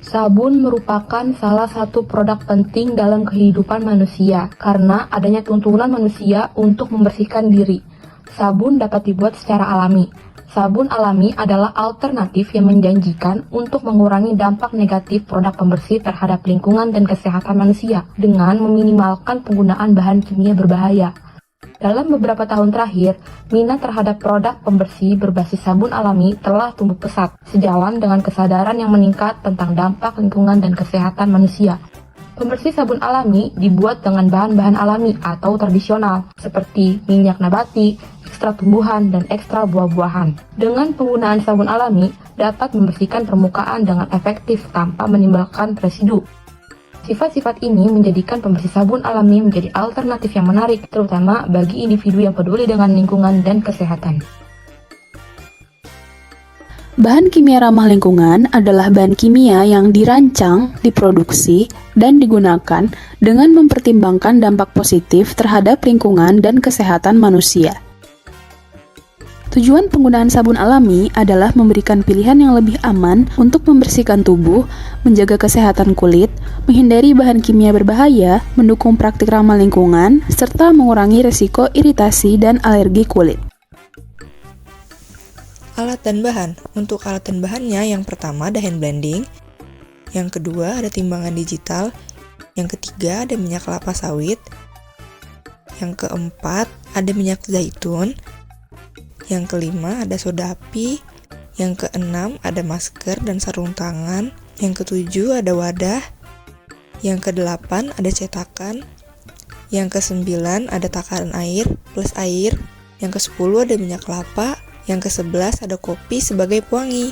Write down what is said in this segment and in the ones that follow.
Sabun merupakan salah satu produk penting dalam kehidupan manusia karena adanya tuntunan manusia untuk membersihkan diri. Sabun dapat dibuat secara alami. Sabun alami adalah alternatif yang menjanjikan untuk mengurangi dampak negatif produk pembersih terhadap lingkungan dan kesehatan manusia dengan meminimalkan penggunaan bahan kimia berbahaya. Dalam beberapa tahun terakhir, minat terhadap produk pembersih berbasis sabun alami telah tumbuh pesat, sejalan dengan kesadaran yang meningkat tentang dampak lingkungan dan kesehatan manusia. Pembersih sabun alami dibuat dengan bahan-bahan alami atau tradisional, seperti minyak nabati, ekstrak tumbuhan, dan ekstrak buah-buahan. Dengan penggunaan sabun alami, dapat membersihkan permukaan dengan efektif tanpa menimbulkan residu. Sifat-sifat ini menjadikan pembersih sabun alami menjadi alternatif yang menarik, terutama bagi individu yang peduli dengan lingkungan dan kesehatan. Bahan kimia ramah lingkungan adalah bahan kimia yang dirancang, diproduksi, dan digunakan dengan mempertimbangkan dampak positif terhadap lingkungan dan kesehatan manusia. Tujuan penggunaan sabun alami adalah memberikan pilihan yang lebih aman untuk membersihkan tubuh, menjaga kesehatan kulit, menghindari bahan kimia berbahaya, mendukung praktik ramah lingkungan, serta mengurangi risiko iritasi dan alergi kulit. Alat dan bahan. Untuk alat dan bahannya, yang pertama ada hand blending, yang kedua ada timbangan digital, yang ketiga ada minyak kelapa sawit, yang keempat ada minyak zaitun, yang kelima ada soda api, yang keenam ada masker dan sarung tangan, yang ketujuh ada wadah, yang kedelapan ada cetakan, yang kesembilan ada takaran air plus air, yang kesepuluh ada minyak kelapa, yang kesebelas ada kopi sebagai pewangi.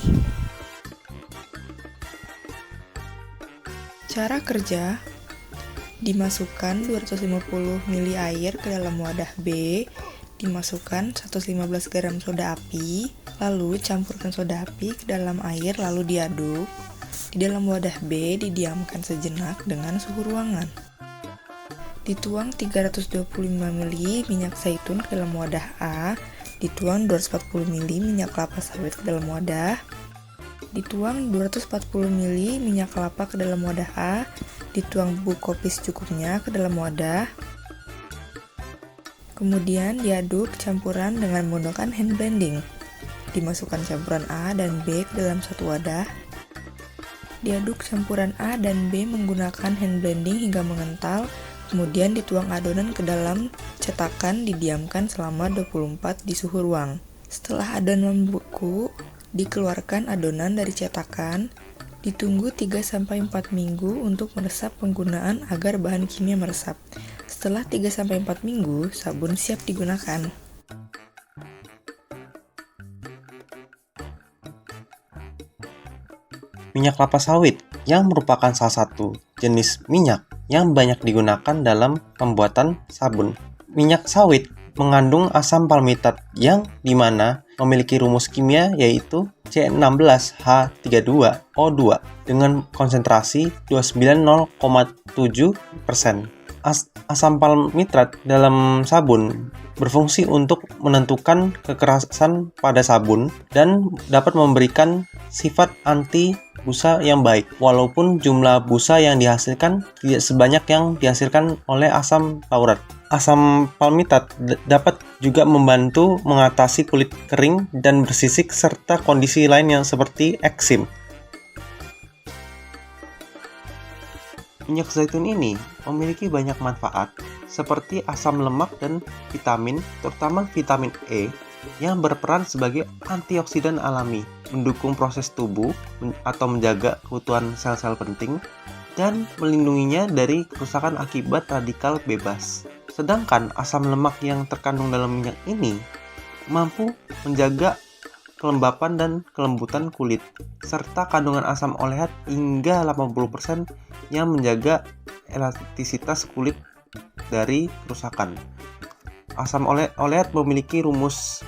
Cara kerja: dimasukkan 250 ml air ke dalam wadah B, dimasukkan 115 gram soda api, lalu campurkan soda api ke dalam air lalu diaduk. Di dalam wadah B didiamkan sejenak dengan suhu ruangan. Dituang 325 ml minyak zaitun ke dalam wadah A, dituang 240 ml minyak kelapa sawit ke dalam wadah, dituang 240 ml minyak kelapa ke dalam wadah A, dituang bubuk kopi secukupnya ke dalam wadah. Kemudian diaduk campuran dengan menggunakan hand blending. Dimasukkan campuran A dan B ke dalam satu wadah. Diaduk campuran A dan B menggunakan hand blending hingga mengental. Kemudian dituang adonan ke dalam cetakan, didiamkan selama 24 di suhu ruang. Setelah adonan membeku, dikeluarkan adonan dari cetakan. Ditunggu 3-4 minggu untuk meresap penggunaan agar bahan kimia meresap. Setelah 3-4 minggu, sabun siap digunakan. Minyak kelapa sawit yang merupakan salah satu jenis minyak yang banyak digunakan dalam pembuatan sabun. Minyak sawit mengandung asam palmitat yang dimana memiliki rumus kimia yaitu C16H32O2 dengan konsentrasi 290,7%. Asam palmitrat dalam sabun berfungsi untuk menentukan kekerasan pada sabun dan dapat memberikan sifat anti busa yang baik, walaupun jumlah busa yang dihasilkan tidak sebanyak yang dihasilkan oleh asam taurat. Asam palmitat dapat juga membantu mengatasi kulit kering dan bersisik serta kondisi lain yang seperti eksim. Minyak zaitun ini memiliki banyak manfaat seperti asam lemak dan vitamin, terutama vitamin E yang berperan sebagai antioksidan alami, mendukung proses tubuh atau menjaga keutuhan sel-sel penting dan melindunginya dari kerusakan akibat radikal bebas. Sedangkan asam lemak yang terkandung dalam minyak ini mampu menjaga kelembapan dan kelembutan kulit, serta kandungan asam oleat hingga 80% yang menjaga elastisitas kulit dari kerusakan. Asam oleat memiliki rumus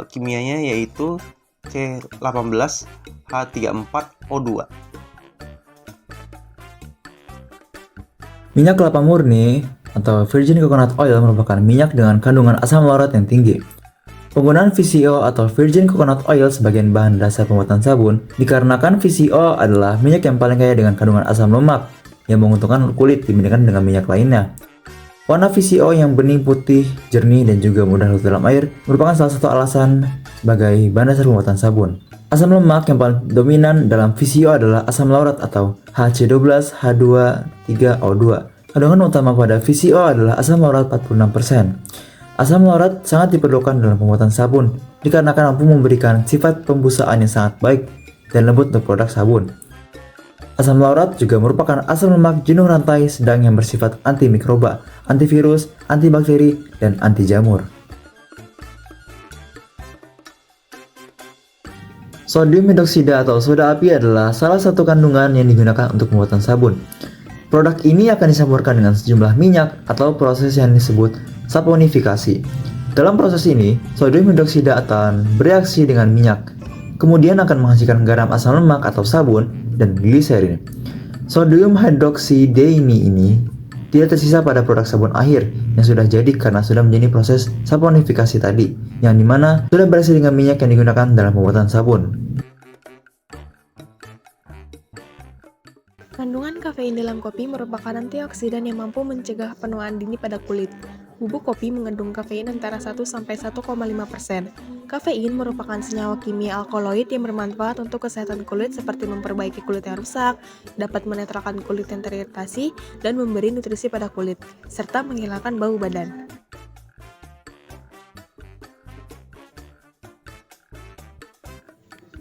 kimianya yaitu C18H34O2. Minyak kelapa murni atau virgin coconut oil merupakan minyak dengan kandungan asam laurat yang tinggi. Penggunaan VCO atau virgin coconut oil sebagai bahan dasar pembuatan sabun dikarenakan VCO adalah minyak yang paling kaya dengan kandungan asam lemak yang menguntungkan kulit dibandingkan dengan minyak lainnya. Warna VCO yang bening putih, jernih, dan juga mudah larut dalam air merupakan salah satu alasan sebagai bahan dasar pembuatan sabun. Asam lemak yang paling dominan dalam VCO adalah asam laurat atau HC12H23O2. Kandungan utama pada VCO adalah asam laurat 46%. Asam laurat sangat diperlukan dalam pembuatan sabun dikarenakan mampu memberikan sifat pembusaan yang sangat baik dan lembut untuk produk sabun. Asam laurat juga merupakan asam lemak jenuh rantai sedang yang bersifat antimikroba, antivirus, antibakteri, dan anti jamur. Sodium hidroksida atau soda api adalah salah satu kandungan yang digunakan untuk pembuatan sabun. Produk ini akan dicampurkan dengan sejumlah minyak atau proses yang disebut saponifikasi. Dalam proses ini, sodium hidroksida akan bereaksi dengan minyak, kemudian akan menghasilkan garam asam lemak atau sabun dan gliserin. Sodium hidroksideini ini tidak tersisa pada produk sabun akhir yang sudah jadi karena sudah menjalani proses saponifikasi tadi, yang dimana sudah bereaksi dengan minyak yang digunakan dalam pembuatan sabun. Kandungan kafein dalam kopi merupakan antioksidan yang mampu mencegah penuaan dini pada kulit. Bubuk kopi mengandung kafein antara 1-1,5%. Kafein merupakan senyawa kimia alkaloid yang bermanfaat untuk kesehatan kulit seperti memperbaiki kulit yang rusak, dapat menetralkan kulit yang teriritasi, dan memberi nutrisi pada kulit, serta menghilangkan bau badan.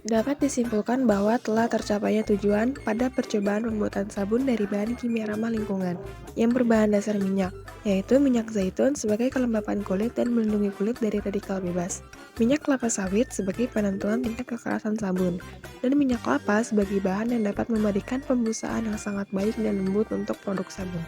Dapat disimpulkan bahwa telah tercapainya tujuan pada percobaan pembuatan sabun dari bahan kimia ramah lingkungan yang berbahan dasar minyak, yaitu minyak zaitun sebagai kelembapan kulit dan melindungi kulit dari radikal bebas, minyak kelapa sawit sebagai penentuan tingkat kekerasan sabun, dan minyak kelapa sebagai bahan yang dapat memberikan pembusaan yang sangat baik dan lembut untuk produk sabun.